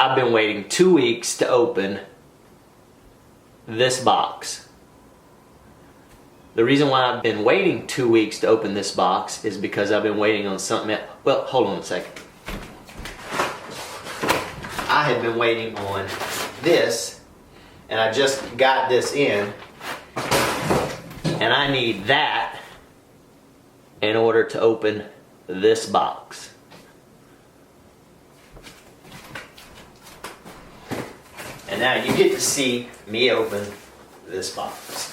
I've been waiting 2 weeks to open this box. The reason why I've been waiting 2 weeks to open this box is because I've been waiting on something else. Well, hold on a second. I had been waiting on this, and I just got this in, and I need that in order to open this box. And now you get to see me open this box.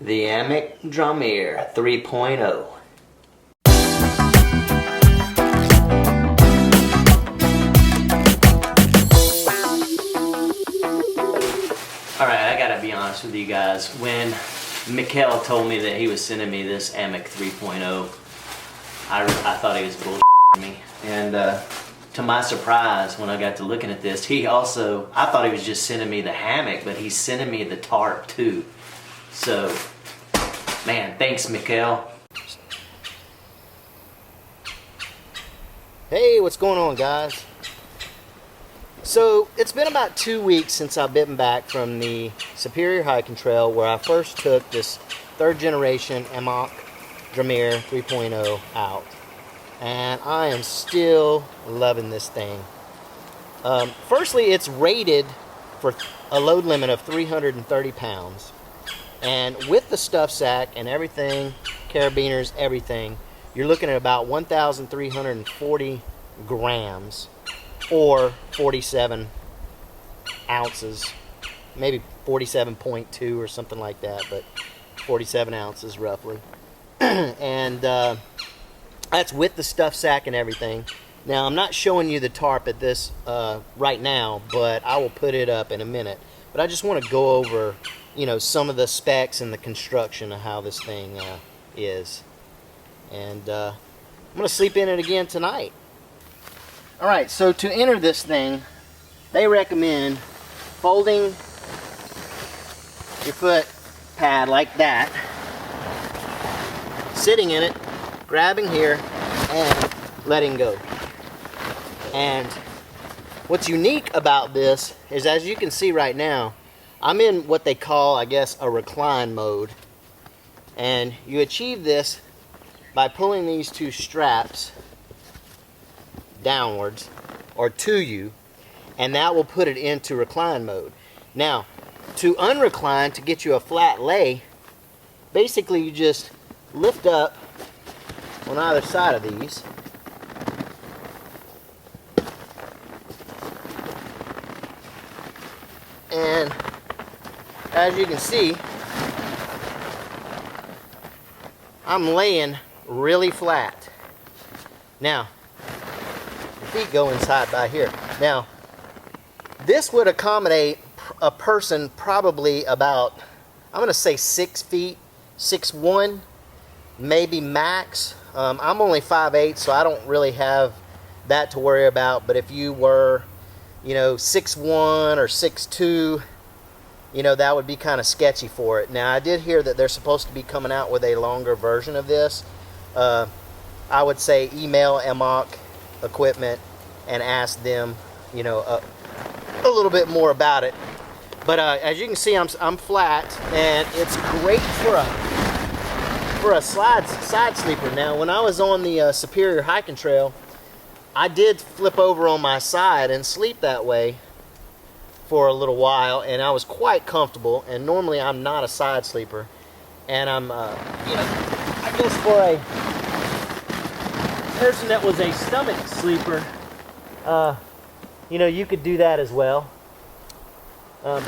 The Amok Draumr 3.0. Alright, I gotta be honest with you guys. When Mikhail told me that he was sending me this Amok 3.0, I thought he was bullshitting me. And to my surprise, when I got to looking at this, I thought he was just sending me the hammock, but he's sending me the tarp too. So, man, thanks, Mikhail. Hey, what's going on, guys? So, it's been about 2 weeks since I've been back from the Superior Hiking Trail where I first took this 3rd generation Amok Draumr 3.0 out. And I am still loving this thing. Firstly, it's rated for a load limit of 330 pounds. And with the stuff sack and everything, carabiners, everything, you're looking at about 1,340 grams or 47 ounces, maybe 47.2 or something like that, but 47 ounces roughly. And that's with the stuff sack and everything. Now, I'm not showing you the tarp at this right now, but I will put it up in a minute. But I just want to go over, you know, some of the specs and the construction of how this thing is. And I'm going to sleep in it again tonight. Alright, so to enter this thing, they recommend folding your foot pad like that, sitting in it, grabbing here, and letting go. And what's unique about this is, as you can see right now, I'm in what they call, I guess, a recline mode. And you achieve this by pulling these two straps downwards or to you, and that will put it into recline mode. Now, to unrecline, to get you a flat lay, basically you just lift up on either side of these. And as you can see, I'm laying really flat. Now, the feet go inside by here. Now, this would accommodate a person probably about, I'm going to say 6 feet, 6'1", maybe max. I'm only 5'8", so I don't really have that to worry about. But if you were, you know, 6'1" or 6'2", you know, that would be kind of sketchy for it. Now, I did hear that they're supposed to be coming out with a longer version of this. I would say email Amok Equipment and ask them, you know, a little bit more about it. But as you can see, I'm flat, and it's great for a side sleeper. Now, when I was on the Superior Hiking Trail, I did flip over on my side and sleep that way for a little while, and I was quite comfortable. And normally I'm not a side sleeper, and I'm, you know, I guess for a person that was a stomach sleeper, you know, you could do that as well. I'm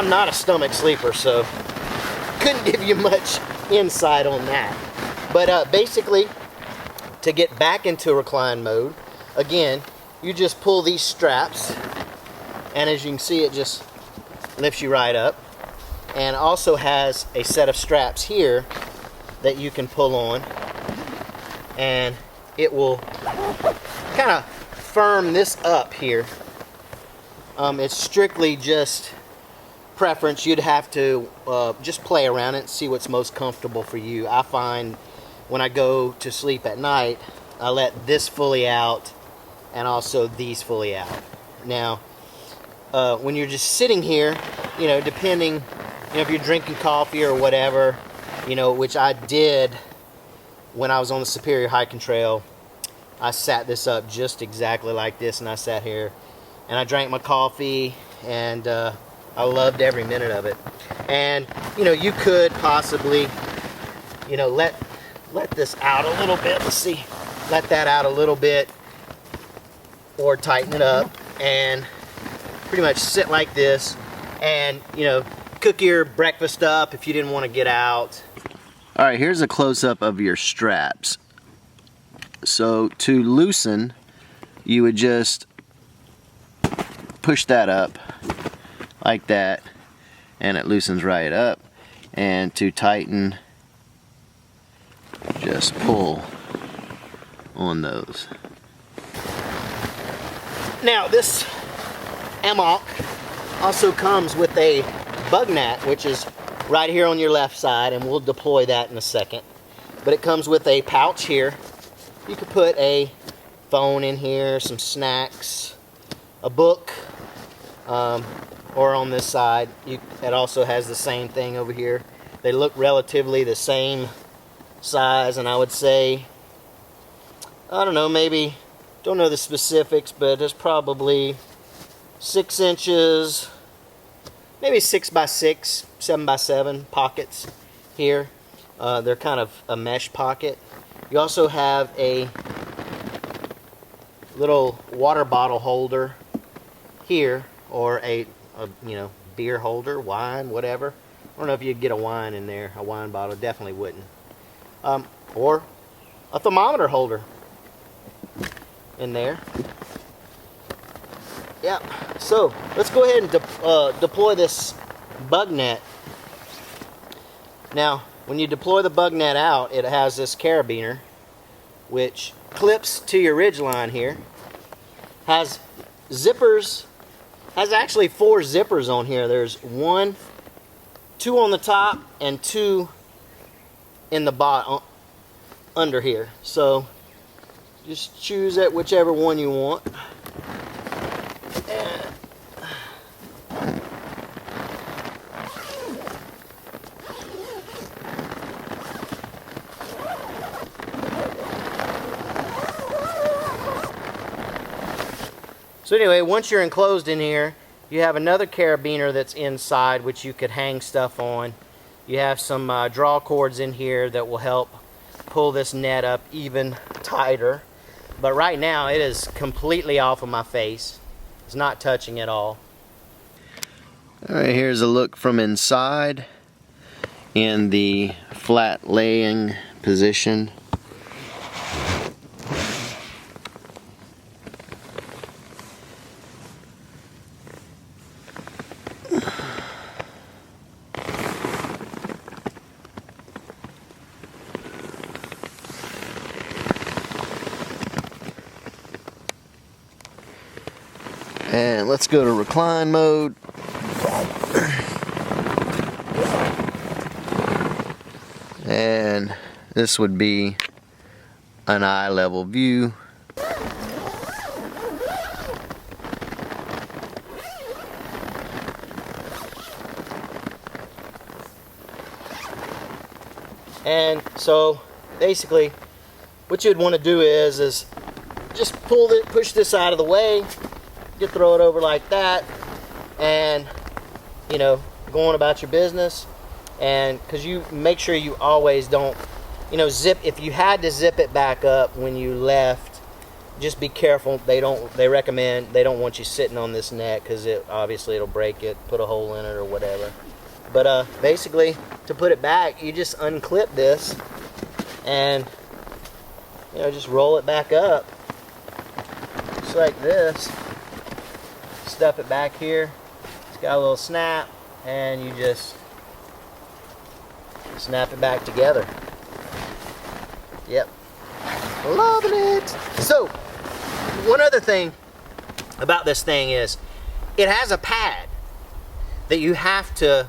not a stomach sleeper, so couldn't give you much insight on that. But basically, to get back into recline mode, again, you just pull these straps And as you can see, it just lifts you right up. And also has a set of straps here that you can pull on, and it will kind of firm this up here. It's strictly just preference. You'd have to just play around it and see what's most comfortable for you. I find when I go to sleep at night, I let this fully out and also these fully out. Now, when you're just sitting here, you know, depending, you know, if you're drinking coffee or whatever, you know, which I did when I was on the Superior Hiking Trail, I sat this up just exactly like this, and I sat here and I drank my coffee, and I loved every minute of it. And you know, you could possibly, you know, let this out a little bit. Let's see, let that out a little bit, or tighten it up, and pretty much sit like this, and you know, cook your breakfast up if you didn't want to get out. All right, here's a close-up of your straps. So to loosen, you would just push that up like that, and it loosens right up. And to tighten, just pull on those. Now this Amok also comes with a bug net, which is right here on your left side, and we'll deploy that in a second. But it comes with a pouch here. You could put a phone in here, some snacks, a book, or on this side, it also has the same thing over here. They look relatively the same size, and I would say, I don't know, maybe, don't know the specifics, but there's probably 6 inches, maybe 6 by 6, 7 by 7 pockets here. They're kind of a mesh pocket. You also have a little water bottle holder here, or a you know, beer holder, wine, whatever. I don't know if you'd get a wine in there, a wine bottle, definitely wouldn't. Or a thermometer holder in there. Yeah, so let's go ahead and deploy this bug net. Now, when you deploy the bug net out, it has this carabiner which clips to your ridge line here. Has zippers, has actually 4 zippers on here. There's 2 on the top and 2 in the bottom under here. So just choose it, whichever one you want. So anyway, once you're enclosed in here, you have another carabiner that's inside which you could hang stuff on. You have some draw cords in here that will help pull this net up even tighter. But right now it is completely off of my face. It's not touching at all. Alright, here's a look from inside in the flat laying position. And let's go to recline mode. And this would be an eye level view. And so basically what you'd want to do is just push this out of the way. You throw it over like that, and you know, go on about your business. And because you make sure you always don't, you know, zip. If you had to zip it back up when you left, just be careful. They recommend, they don't want you sitting on this net because obviously it'll break it, put a hole in it or whatever. But basically, to put it back, you just unclip this and, you know, just roll it back up just like this. stuff it back here. It's got a little snap, and you just snap it back together. Yep. Loving it. So, one other thing about this thing is it has a pad that you have to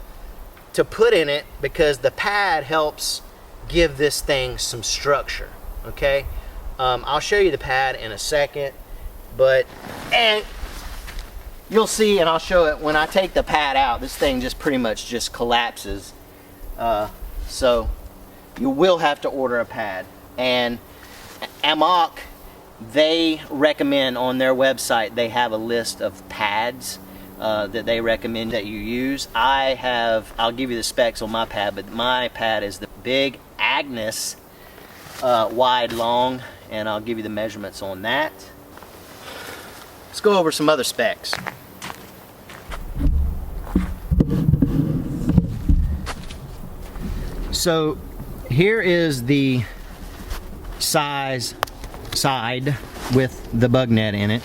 put in it, because the pad helps give this thing some structure. Okay, I'll show you the pad in a second, and you'll see, and I'll show it when I take the pad out. This thing just pretty much just collapses. So you will have to order a pad. And Amok, they recommend on their website, they have a list of pads that they recommend that you use. I'll give you the specs on my pad, but my pad is the Big Agnes wide long, and I'll give you the measurements on that. Let's go over some other specs. So here is the side with the bug net in it,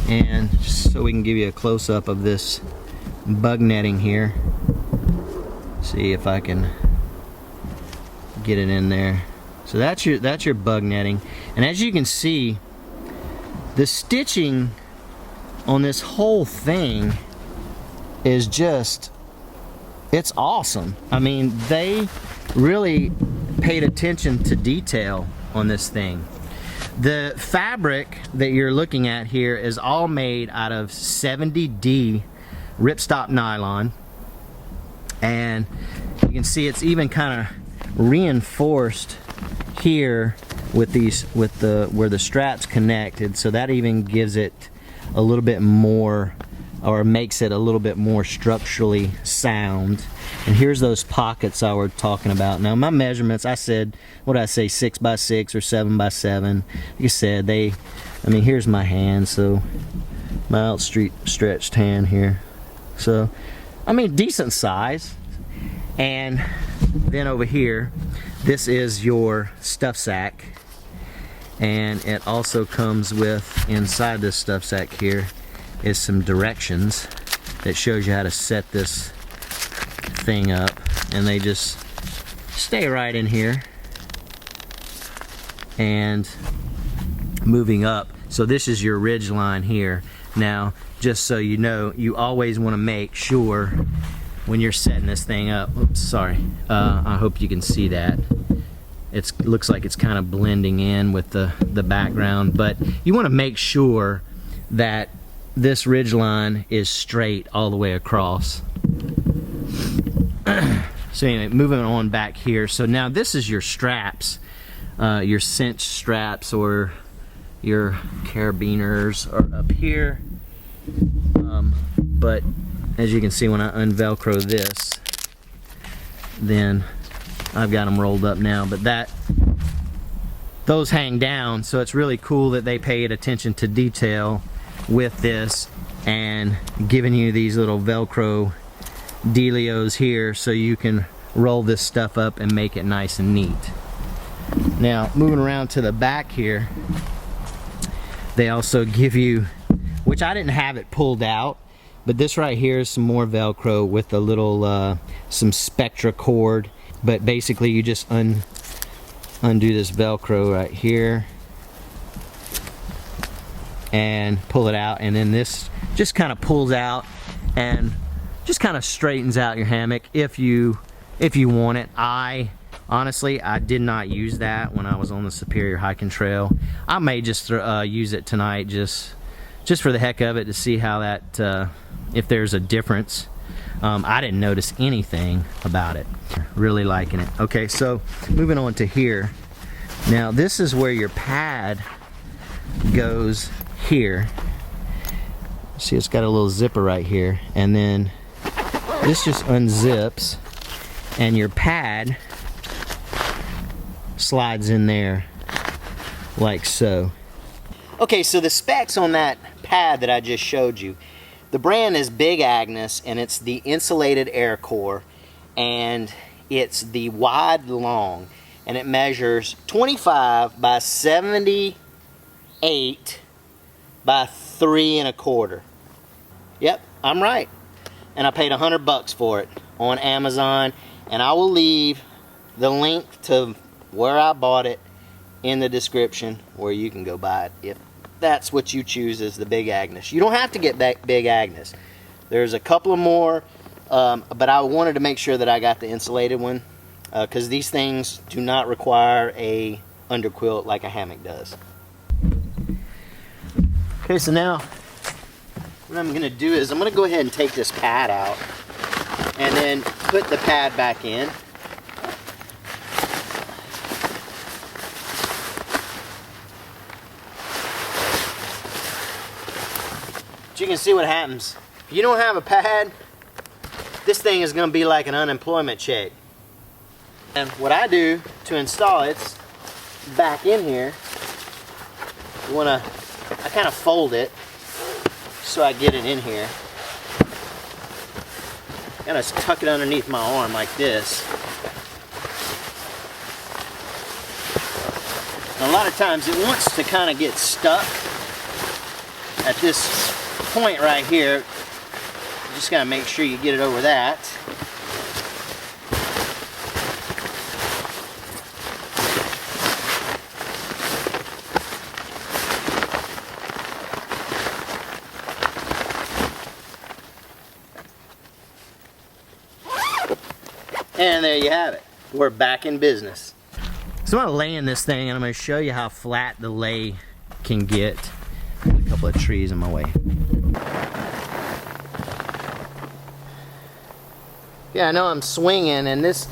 and just so we can give you a close-up of this bug netting here. See if I can get it in there. So that's your bug netting, and as you can see, the stitching on this whole thing is just, it's awesome. I mean, they really paid attention to detail on this thing. The fabric that you're looking at here is all made out of 70D ripstop nylon, and you can see it's even kind of reinforced here with where the straps connected, so that even gives it a little bit more, or makes it a little bit more structurally sound. And here's those pockets I was talking about. Now my measurements, I said, what did I say, 6x6 or 7x7. Like I said, I mean, here's my hand, so my outstretched hand here. So, I mean, decent size. And then over here, this is your stuff sack. And it also comes with, inside this stuff sack here, is some directions that shows you how to set this thing up, and they just stay right in here. And moving up, so this is your ridge line here. Now, just so you know, you always want to make sure when you're setting this thing up, oops, sorry, I hope you can see that. It looks like it's kind of blending in with the background, but you want to make sure that this ridge line is straight all the way across. So anyway, moving on back here. So now this is your straps, your cinch straps, or your carabiners are up here. But as you can see, when I unvelcro this, then I've got them rolled up now, but those hang down, so it's really cool that they paid attention to detail with this and giving you these little Velcro dealios here so you can roll this stuff up and make it nice and neat. Now, moving around to the back here, they also give you, which I didn't have it pulled out, but this right here is some more Velcro with a little some Spectra cord. But basically you just undo this Velcro right here and pull it out, and then this just kind of pulls out and just kind of straightens out your hammock if you want it. Honestly, I did not use that when I was on the Superior Hiking Trail. I may just use it tonight just for the heck of it, to see how that if there's a difference. I didn't notice anything about it. Really liking it. Okay, so moving on to here. Now this is where your pad goes here. See, it's got a little zipper right here, and then this just unzips and your pad slides in there like so. Okay, so the specs on that pad that I just showed you, the brand is Big Agnes, and it's the insulated air core, and it's the wide long, and it measures 25 by 78 by 3 1/4. Yep, I'm right. And I paid $100 for it on Amazon, and I will leave the link to where I bought it in the description where you can go buy it if that's what you choose as the Big Agnes. You don't have to get that Big Agnes. There's a couple of more, but I wanted to make sure that I got the insulated one because these things do not require a underquilt like a hammock does. Okay, so now what I'm going to do is I'm going to go ahead and take this pad out and then put the pad back in. But you can see what happens. If you don't have a pad, this thing is going to be like an unemployment check. And what I do to install it's back in here, I kind of fold it so I get it in here. And I just tuck it underneath my arm like this. And a lot of times it wants to kind of get stuck at this point right here. You just gotta make sure you get it over that. And there you have it. We're back in business. So I'm gonna lay in this thing and I'm gonna show you how flat the lay can get. A couple of trees in my way. Yeah, I know I'm swinging, and this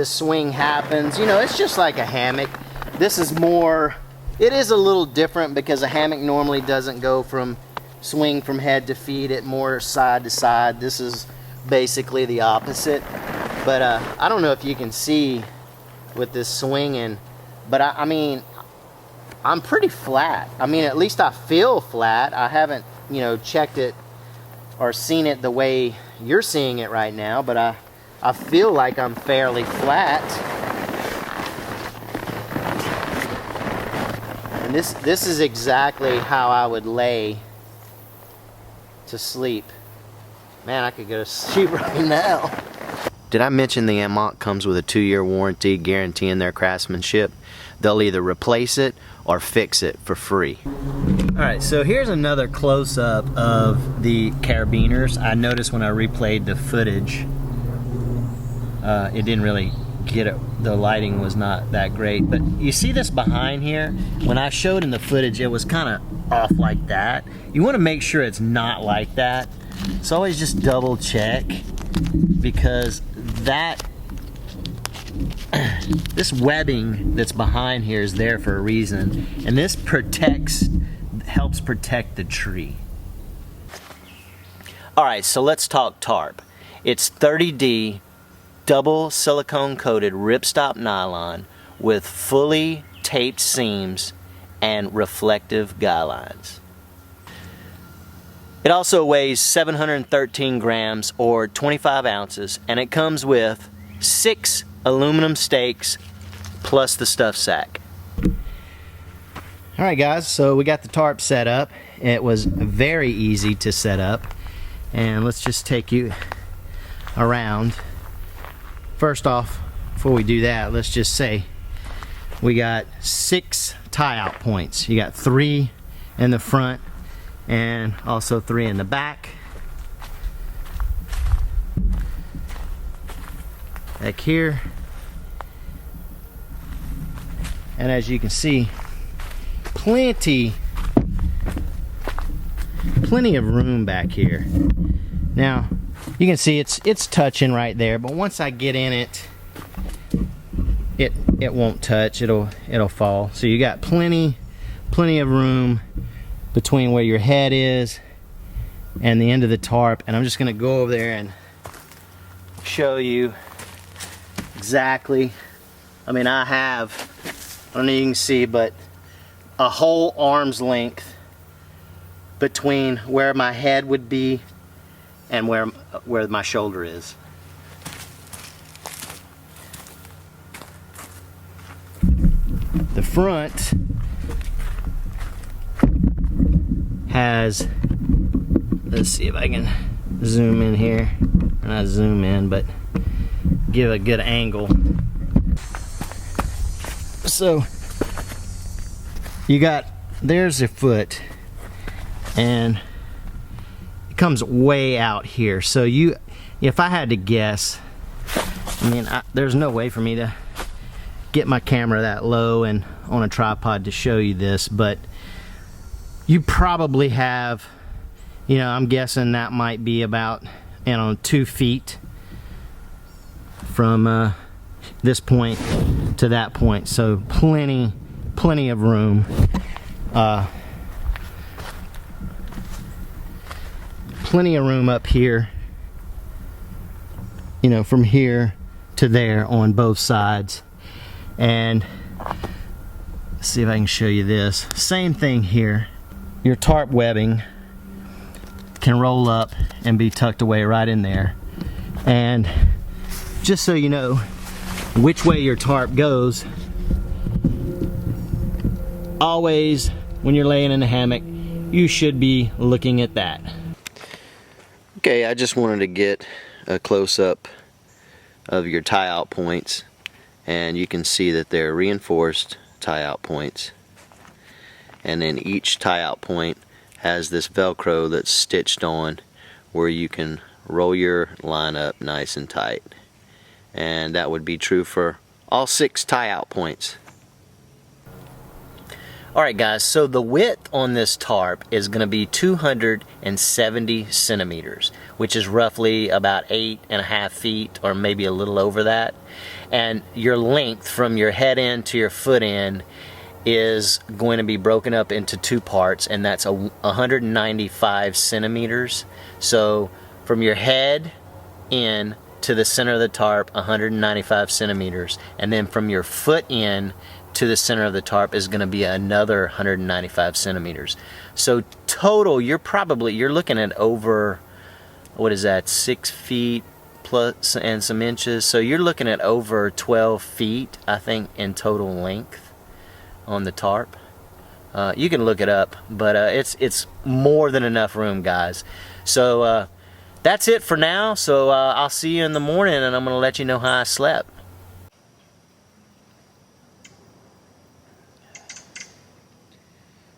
swing happens. You know, it's just like a hammock. This is more, it is a little different because a hammock normally doesn't go from swing from head to feet, it more side to side. This is basically the opposite. But I don't know if you can see with this swinging, but I mean, I'm pretty flat. I mean, at least I feel flat. I haven't, you know, checked it or seen it the way you're seeing it right now, but I feel like I'm fairly flat. And this is exactly how I would lay to sleep. Man, I could go to sleep right now. Did I mention the Amok comes with a 2-year warranty guaranteeing their craftsmanship? They'll either replace it or fix it for free. Alright, so here's another close-up of the carabiners. I noticed when I replayed the footage, it didn't really get it. The lighting was not that great. But you see this behind here? When I showed in the footage, it was kind of off like that. You want to make sure it's not like that. So always just double check, because this webbing that's behind here is there for a reason, and this helps protect the tree. Alright, so let's talk tarp. It's 30D double silicone coated ripstop nylon with fully taped seams and reflective guy lines. It also weighs 713 grams or 25 ounces, and it comes with 6 aluminum stakes plus the stuff sack. Alright guys, so we got the tarp set up. It was very easy to set up, and let's just take you around. First off, before we do that, let's just say we got 6 tie-out points. You got 3 in the front and also 3 in the back. Back here. And as you can see, plenty of room back here. Now, you can see it's touching right there, but once I get in it, it won't touch. It'll fall. So you got plenty of room between where your head is and the end of the tarp. And I'm just gonna go over there and show you exactly. I mean, I don't know if you can see, but a whole arm's length between where my head would be and where my shoulder is. The front has Let's see if I can zoom in here. Not zoom in, but give a good angle. So you got, there's a foot, and it comes way out here. So you, if I had to guess, I mean, there's no way for me to get my camera that low and on a tripod to show you this, but you probably have, you know, I'm guessing that might be about, you know, 2 feet from this point to that point. So plenty of room. Plenty of room up here, you know, from here to there on both sides. And let's see if I can show you this. Same thing here. Your tarp webbing can roll up and be tucked away right in there. And just so you know which way your tarp goes, always when you're laying in a hammock, you should be looking at that. Okay, I just wanted to get a close-up of your tie-out points, and you can see that they're reinforced tie-out points, and then each tie-out point has this Velcro that's stitched on where you can roll your line up nice and tight, and that would be true for all 6 tie-out points. Alright guys, so the width on this tarp is going to be 270 centimeters, which is roughly about 8.5 feet, or maybe a little over that. And your length from your head end to your foot end is going to be broken up into 2 parts, and that's 195 centimeters. So from your head in to the center of the tarp, 195 centimeters, and then from your foot in to the center of the tarp is going to be another 195 centimeters. So total, you're looking at over, what is that, 6 feet plus and some inches. So you're looking at over 12 feet, I think, in total length on the tarp. You can look it up, but it's more than enough room, guys. So that's it for now. So I'll see you in the morning, and I'm going to let you know how I slept.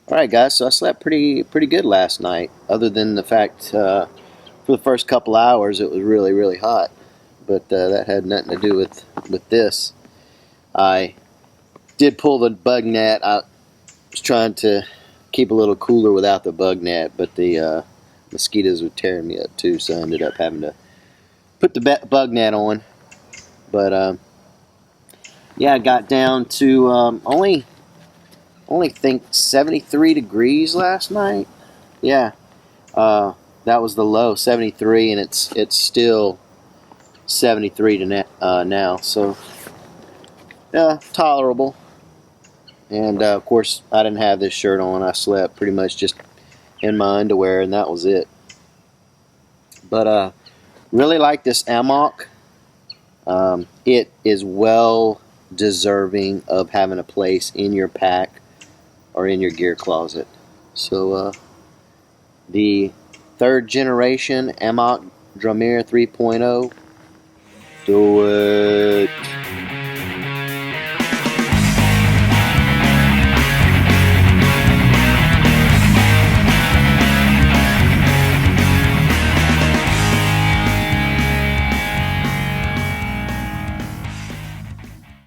Alright guys, so I slept pretty good last night, other than the fact for the first couple hours it was really hot, but that had nothing to do with this. I did pull the bug net. I was trying to keep a little cooler without the bug net, but the mosquitoes were tearing me up too, so I ended up having to put the bug net on. But yeah, I got down to only think 73 degrees last night. Yeah, that was the low, 73, and it's still 73 to now. So yeah, tolerable. And of course, I didn't have this shirt on. I slept pretty much just in my underwear, and that was it. But really like this Amok. It is well deserving of having a place in your pack or in your gear closet. So the 3rd generation Amok Draumr 3.0, do it.